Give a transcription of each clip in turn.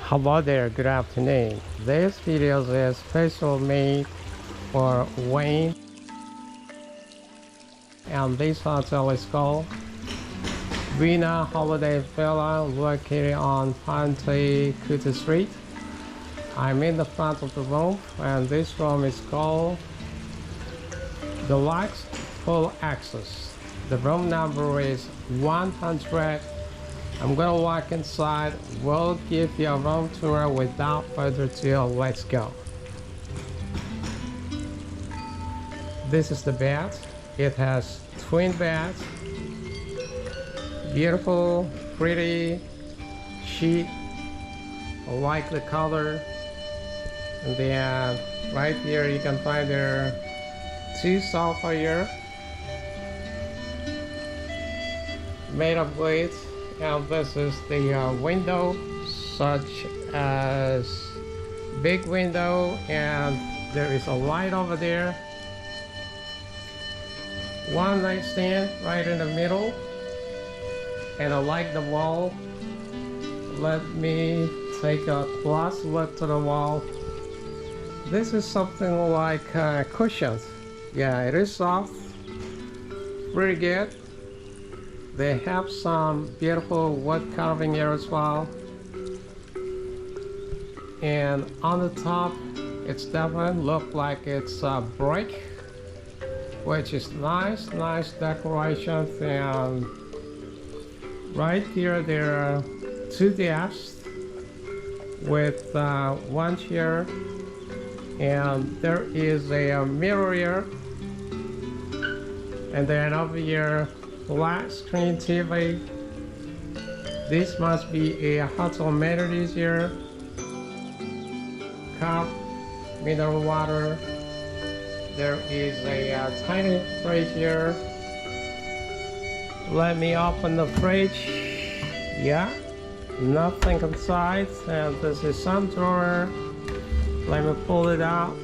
Hello there, good afternoon. This video is special made for Wayne, and this hotel is called Wina Holiday Villa, located on Pantai Kuta Street. I'm in the front of the room, and this room is called Deluxe Full Access. The room number is 100. I'm gonna walk inside. We'll give you a room tour. Without further ado, let's go. This is the bed. It has twin beds. Beautiful, pretty sheet. I like the color. And then right here you can find there two sofa here, made of wood. And this is the window, such as big window, and there is a light over there. One nightstand right in the middle, and I like the wall. Let me take a close look to the wall. This is something like cushions. Yeah, it is soft, pretty good. They have some beautiful wood carving here as well. And on the top, it's definitely look like it's brick, which is nice decoration. And right here, there are two desks with one chair, and there is a mirror here, and then over here, flat screen TV. This must be a hotel amenities here. Cup, mineral water. There is a tiny fridge here. Let me open the fridge. Yeah, nothing inside. And this is some drawer. Let me pull it out.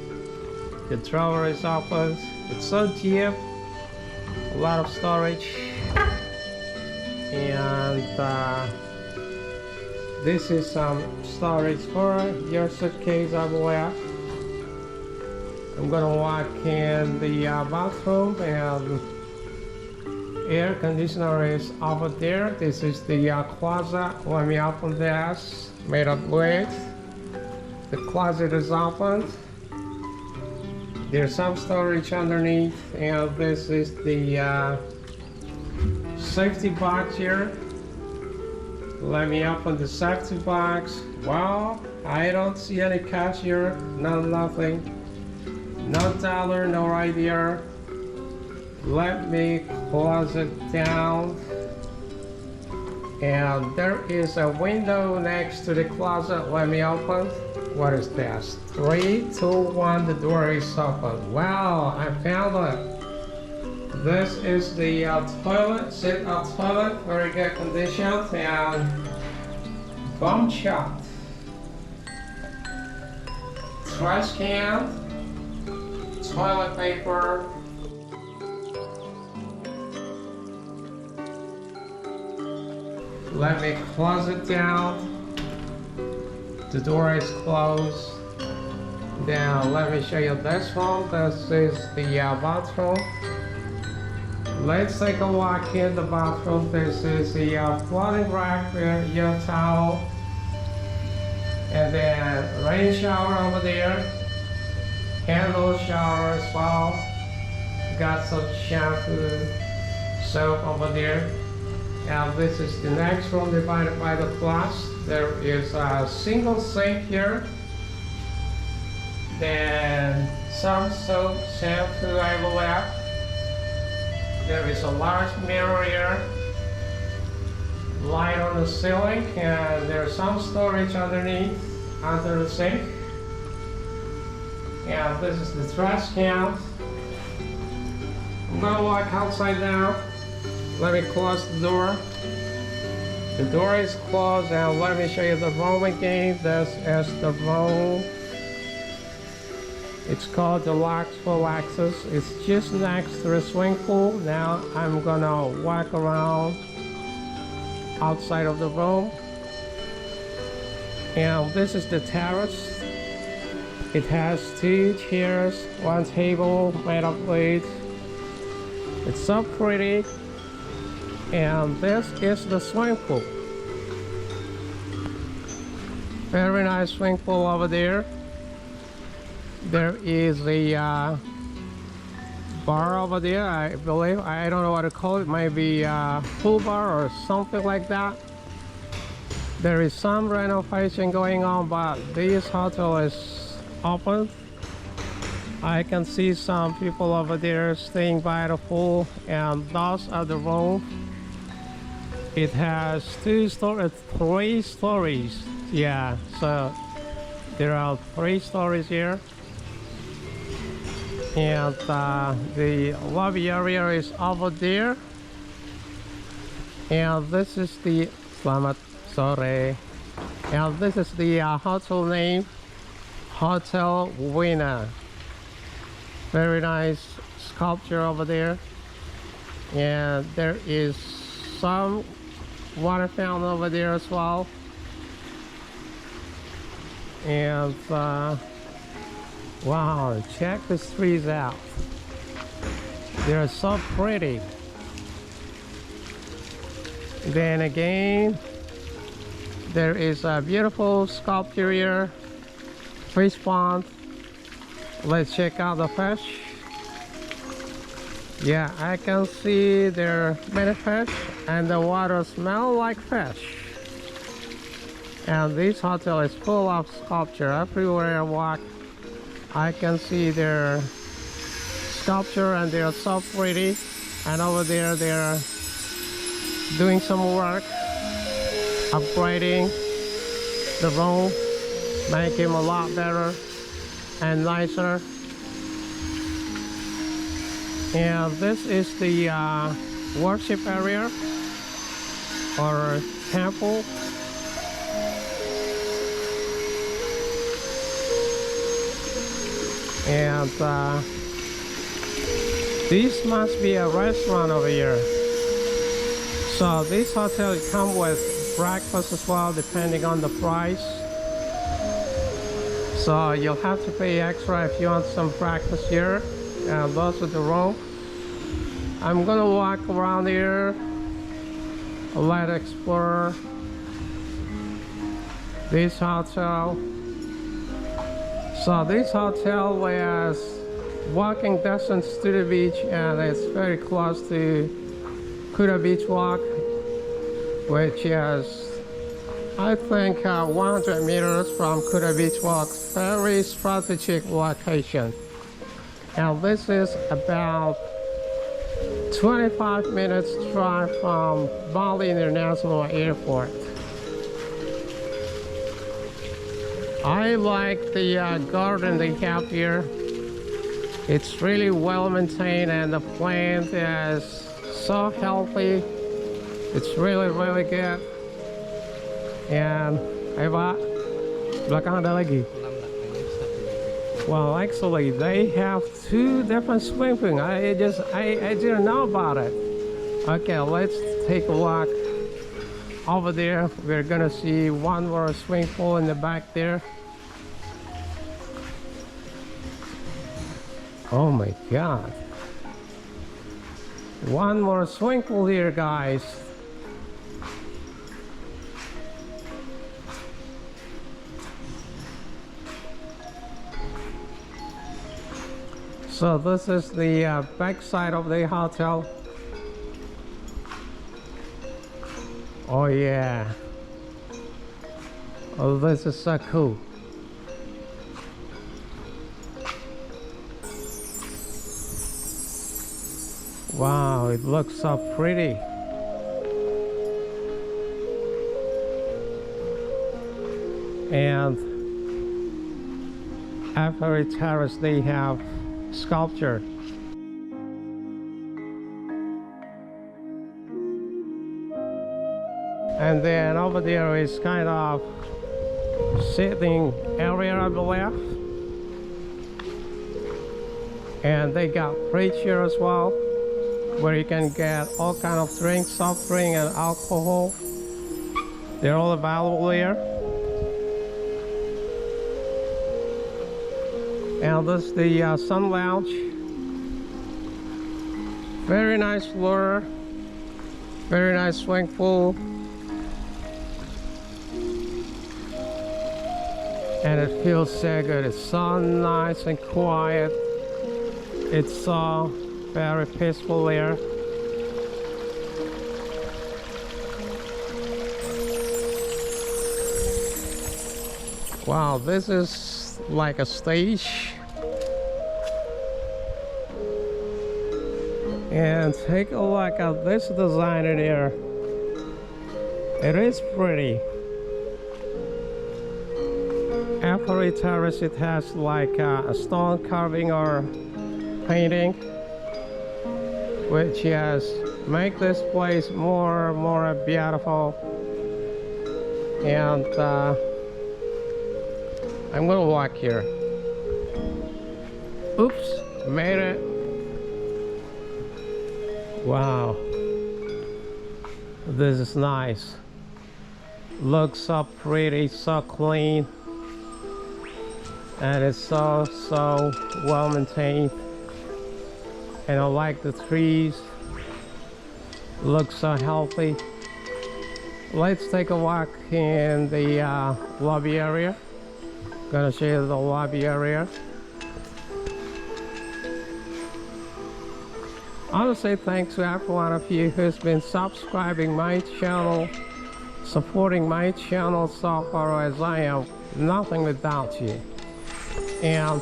The drawer is open. It's so deep. A lot of storage. And this is some storage for your suitcase, I believe. I'm gonna walk in the bathroom, and air conditioner is over there. This is the closet. Let me open this. Made of wood. The closet is open. There's some storage underneath, and this is the safety box here. Let me open the safety box. Wow, I don't see any cash here. Nothing. No dollar, no idea. Let me close it down. And there is a window next to the closet. Let me open. What is this? 3, 2, 1, the door is open. Wow, I found it. This is the toilet, sit-out toilet, very good condition, and bomb shot. Trash can, toilet paper. Let me close it down. The door is closed. Now let me show you this one. This is the bathroom. Let's take a walk in the bathroom. This is the floating rack for your towel. And then rain shower over there. Handle shower as well. Got some shampoo, soap over there. And this is the next room divided by the plus. There is a single sink here. Then some soap, shampoo, I believe. There is a large mirror here, light on the ceiling, and there's some storage underneath, under the sink. And this is the trash can. I'm gonna walk outside now. Let me close the door. The door is closed, and let me show you the room again. This is the room. It's called Deluxe Full Access. It's just next to the swimming pool. Now I'm gonna walk around outside of the room. And this is the terrace. It has 2 chairs, 1 table made of wood. It's so pretty. And this is the swimming pool. Very nice swimming pool over there. There is a bar over there, I believe. I don't know what to call it. Maybe a pool bar or something like that. There is some renovation going on, but this hotel is open. I can see some people over there staying by the pool, and those are the rooms. It has 3 stories. Yeah, so there are 3 stories here. And the lobby area is over there. And this is the Selamat Sore. And this is the hotel name, Hotel Wina. Very nice sculpture over there. And there is some water fountain over there as well. And wow, check these trees out. They're so pretty. Then again, there is a beautiful sculpture here, fish pond. Let's check out the fish. Yeah, I can see there are many fish and the water smells like fish. And this hotel is full of sculpture. Everywhere I walk, I can see their sculpture and they are so pretty. And over there they're doing some work, upgrading the room, make him a lot better and nicer. And this is the worship area or temple. And this must be a restaurant over here. So this hotel comes with breakfast as well, depending on the price. So you'll have to pay extra if you want some breakfast here. And those are the room. I'm gonna walk around here, let's explore this hotel. So this hotel has walking distance to the beach, and it's very close to Kuta Beach Walk, which is I think 100 meters from Kuta Beach Walk. Very strategic location. And this is about 25 minutes drive from Bali International Airport. I like the garden they have here. It's really well maintained and the plant is so healthy. It's really good. And belakang ada lagi. Well, actually they have 2 different swimming pools. I didn't know about it. Okay, let's take a walk over there. We're gonna see one more swimming pool in the back there. Oh my god, one more swimming pool here, guys. So this is the back side of the hotel. Oh yeah, oh, this is so cool. Wow, it looks so pretty. And every terrace they have sculpture. And then over there is kind of sitting area, I believe. And they got fridge here as well, where you can get all kind of drinks, soft drink and alcohol. They're all available here. And this is the sun lounge. Very nice floor, very nice swimming pool, and it feels so good. It's so nice and quiet. It's so very peaceful there. Wow, this is like a stage. And take a look at this design in here. It is pretty. Every terrace it has like a stone carving or painting, which has make this place more beautiful. And I'm gonna walk here. Oops, made it. Wow, this is nice. Looks so pretty, so clean, and it's so well maintained. And I like the trees. Looks so healthy. Let's take a walk in the lobby area. Gonna show you the lobby area. I want to say thanks to every one of you who's been subscribing my channel, supporting my channel so far, as I am nothing without you. And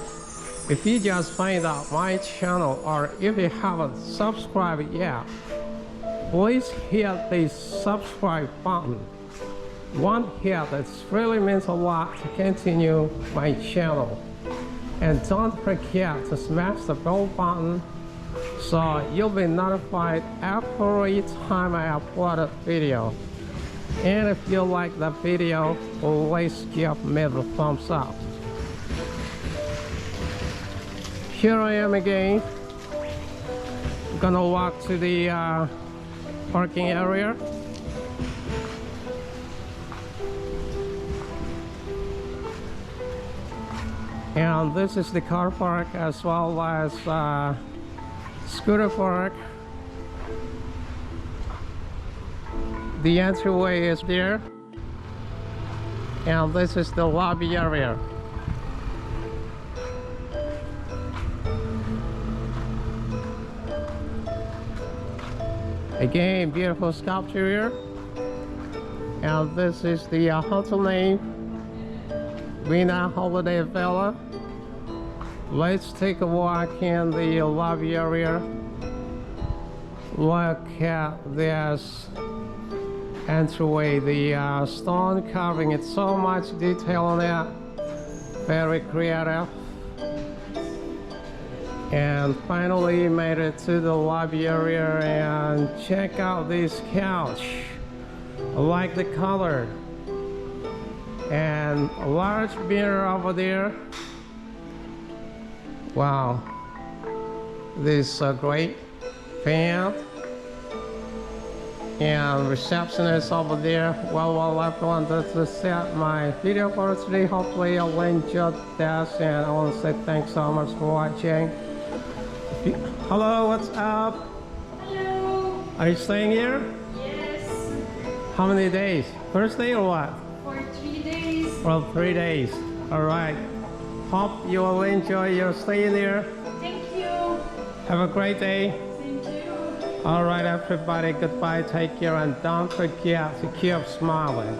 if you just find out my channel, or if you haven't subscribed yet, please hit the subscribe button. One hit, that really means a lot to continue my channel. And don't forget to smash the bell button so you'll be notified every time I upload a video. And if you like the video, please give me the thumbs up. Here I am again. I'm gonna walk to the parking area. And this is the car park as well as scooter park. The entryway is there, and this is the lobby area. Again, beautiful sculpture here. And this is the hotel name, Wina Holiday Villa. Let's take a walk in the lobby area. Look at this entryway, the stone carving. It's so much detail on it. Very creative. And finally made it to the lobby area, and check out this couch. I like the color. And a large mirror over there. Wow, this is so great. Fan and receptionist over there. Well, everyone, this is it, my video for today. Hopefully you'll enjoy this, and I want to say thanks so much for watching. Hello, what's up? Hello. Are you staying here? Yes. How many days? First day or what? For 3 days. For 3 days. All right. Hope you will enjoy your stay in here. Thank you. Have a great day. Thank you. All right, everybody. Goodbye. Take care, and don't forget to keep smiling.